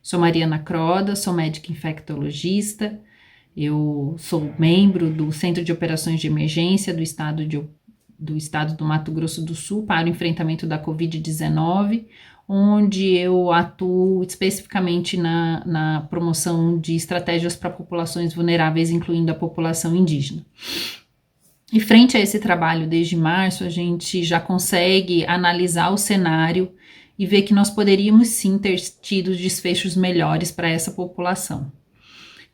Sou Mariana Croda, sou médica infectologista, eu sou membro do Centro de Operações de Emergência do Estado do Mato Grosso do Sul para o enfrentamento da Covid-19, onde eu atuo especificamente na promoção de estratégias para populações vulneráveis, incluindo a população indígena. E frente a esse trabalho, desde março, a gente já consegue analisar o cenário e ver que nós poderíamos sim ter tido desfechos melhores para essa população.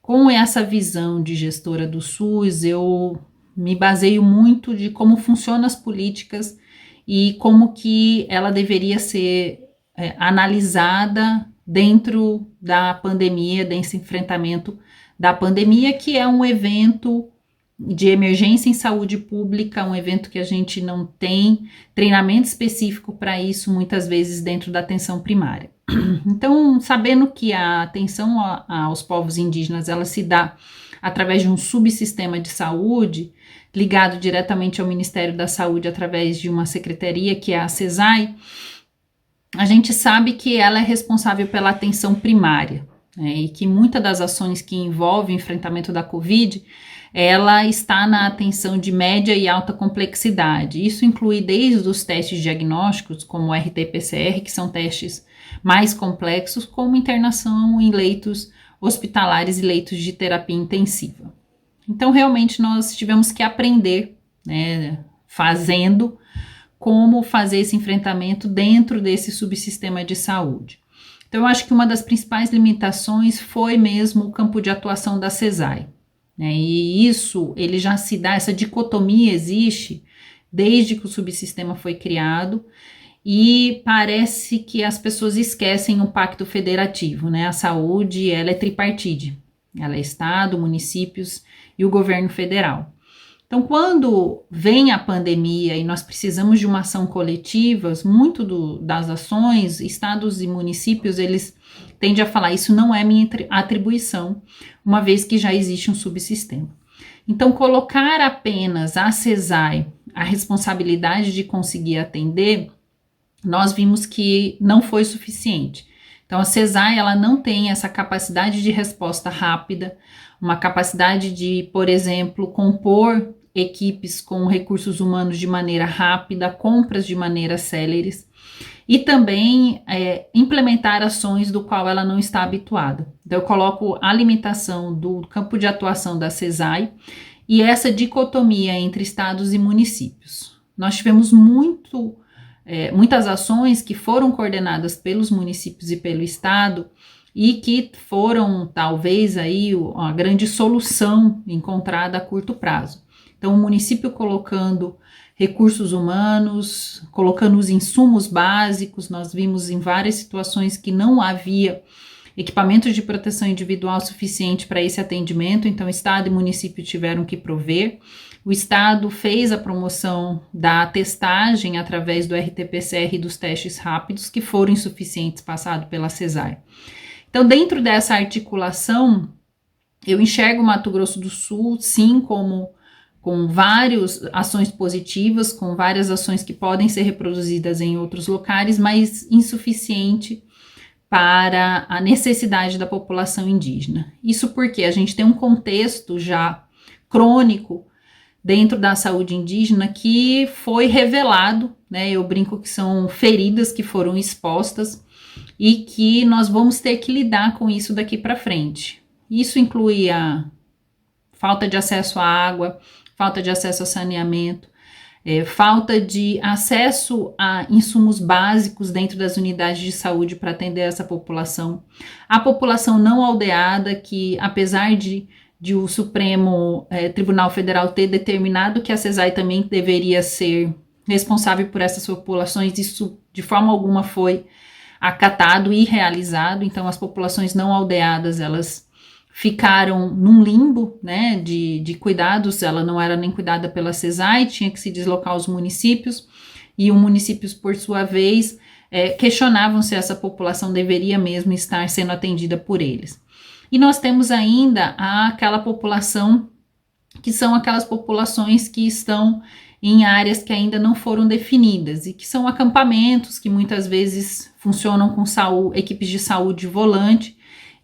Com essa visão de gestora do SUS, eu me baseio muito de como funcionam as políticas e como que ela deveria ser analisada dentro da pandemia, desse enfrentamento da pandemia, que é um evento de emergência em saúde pública, um evento que a gente não tem treinamento específico para isso, muitas vezes dentro da atenção primária. Então, sabendo que a atenção aos povos indígenas, ela se dá através de um subsistema de saúde, ligado diretamente ao Ministério da Saúde, através de uma secretaria, que é a CESAI, a gente sabe que ela é responsável pela atenção primária, né, e que muitas das ações que envolvem o enfrentamento da Covid, ela está na atenção de média e alta complexidade. Isso inclui desde os testes diagnósticos, como o RT-PCR, que são testes mais complexos, como internação em leitos hospitalares e leitos de terapia intensiva. Então, realmente, nós tivemos que aprender, né, fazendo, como fazer esse enfrentamento dentro desse subsistema de saúde. Então, eu acho que uma das principais limitações foi mesmo o campo de atuação da CESAI. E isso, ele já se dá, essa dicotomia existe desde que o subsistema foi criado e parece que as pessoas esquecem o pacto federativo, né? A saúde, ela é tripartite, ela é Estado, municípios e o governo federal. Então, quando vem a pandemia e nós precisamos de uma ação coletiva, muito das ações, estados e municípios, eles tendem a falar, isso não é minha atribuição, uma vez que já existe um subsistema. Então, colocar apenas a CESAI a responsabilidade de conseguir atender, nós vimos que não foi suficiente. Então, a CESAI, ela não tem essa capacidade de resposta rápida, uma capacidade de, por exemplo, compor equipes com recursos humanos de maneira rápida, compras de maneira céleres, e também implementar ações do qual ela não está habituada. Então, eu coloco a limitação do campo de atuação da CESAI e essa dicotomia entre estados e municípios. Nós tivemos muitas ações que foram coordenadas pelos municípios e pelo estado e que foram, talvez, aí a grande solução encontrada a curto prazo. Então, o município colocando recursos humanos, colocando os insumos básicos, nós vimos em várias situações que não havia equipamentos de proteção individual suficiente para esse atendimento, então Estado e município tiveram que prover. O Estado fez a promoção da testagem através do RT-PCR e dos testes rápidos, que foram insuficientes, passado pela CESAI. Então, dentro dessa articulação, eu enxergo o Mato Grosso do Sul, sim, com várias ações positivas, com várias ações que podem ser reproduzidas em outros locais, mas insuficiente para a necessidade da população indígena. Isso porque a gente tem um contexto já crônico dentro da saúde indígena que foi revelado, né? Eu brinco que são feridas que foram expostas e que nós vamos ter que lidar com isso daqui para frente. Isso inclui a falta de acesso à água, falta de acesso a saneamento, falta de acesso a insumos básicos dentro das unidades de saúde para atender essa população. A população não aldeada, que apesar de o Supremo Tribunal Federal ter determinado que a CESAI também deveria ser responsável por essas populações, isso de forma alguma foi acatado e realizado. Então, as populações não aldeadas, elas ficaram num limbo, né, de cuidados. Ela não era nem cuidada pela CESAI, tinha que se deslocar aos municípios, e os municípios, por sua vez, questionavam se essa população deveria mesmo estar sendo atendida por eles. E nós temos ainda aquela população, que são aquelas populações que estão em áreas que ainda não foram definidas, e que são acampamentos que muitas vezes funcionam com equipes de saúde volante,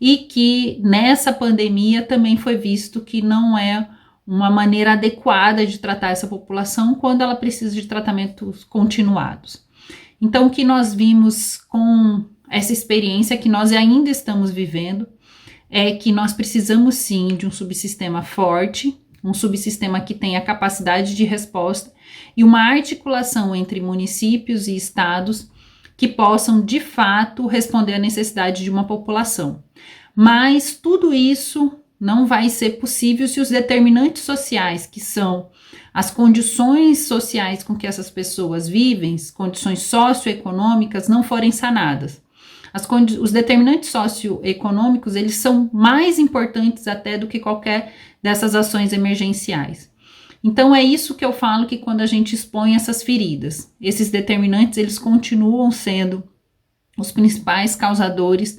e que nessa pandemia também foi visto que não é uma maneira adequada de tratar essa população quando ela precisa de tratamentos continuados. Então, o que nós vimos com essa experiência que nós ainda estamos vivendo é que nós precisamos sim de um subsistema forte, um subsistema que tenha capacidade de resposta e uma articulação entre municípios e estados que possam de fato responder à necessidade de uma população. Mas tudo isso não vai ser possível se os determinantes sociais, que são as condições sociais com que essas pessoas vivem, as condições socioeconômicas, não forem sanadas. Os determinantes socioeconômicos, eles são mais importantes até do que qualquer dessas ações emergenciais. Então é isso que eu falo, que quando a gente expõe essas feridas, esses determinantes, eles continuam sendo os principais causadores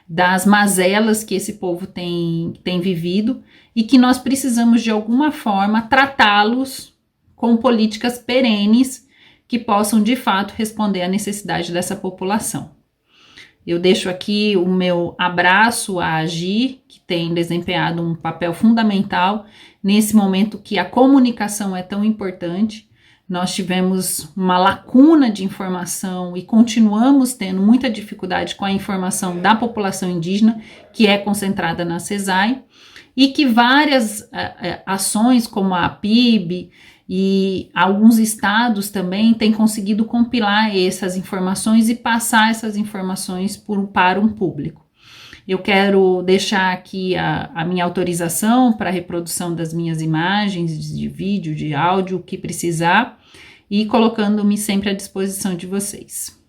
das mazelas que esse povo tem vivido, e que nós precisamos de alguma forma tratá-los com políticas perenes que possam de fato responder à necessidade dessa população. Eu deixo aqui o meu abraço à AGI, que tem desempenhado um papel fundamental nesse momento que a comunicação é tão importante. Nós tivemos uma lacuna de informação e continuamos tendo muita dificuldade com a informação da população indígena, que é concentrada na CESAI, e que várias ações, como a PIB e alguns estados também, têm conseguido compilar essas informações e passar essas informações para um público. Eu quero deixar aqui a minha autorização para a reprodução das minhas imagens, de vídeo, de áudio, o que precisar, e colocando-me sempre à disposição de vocês.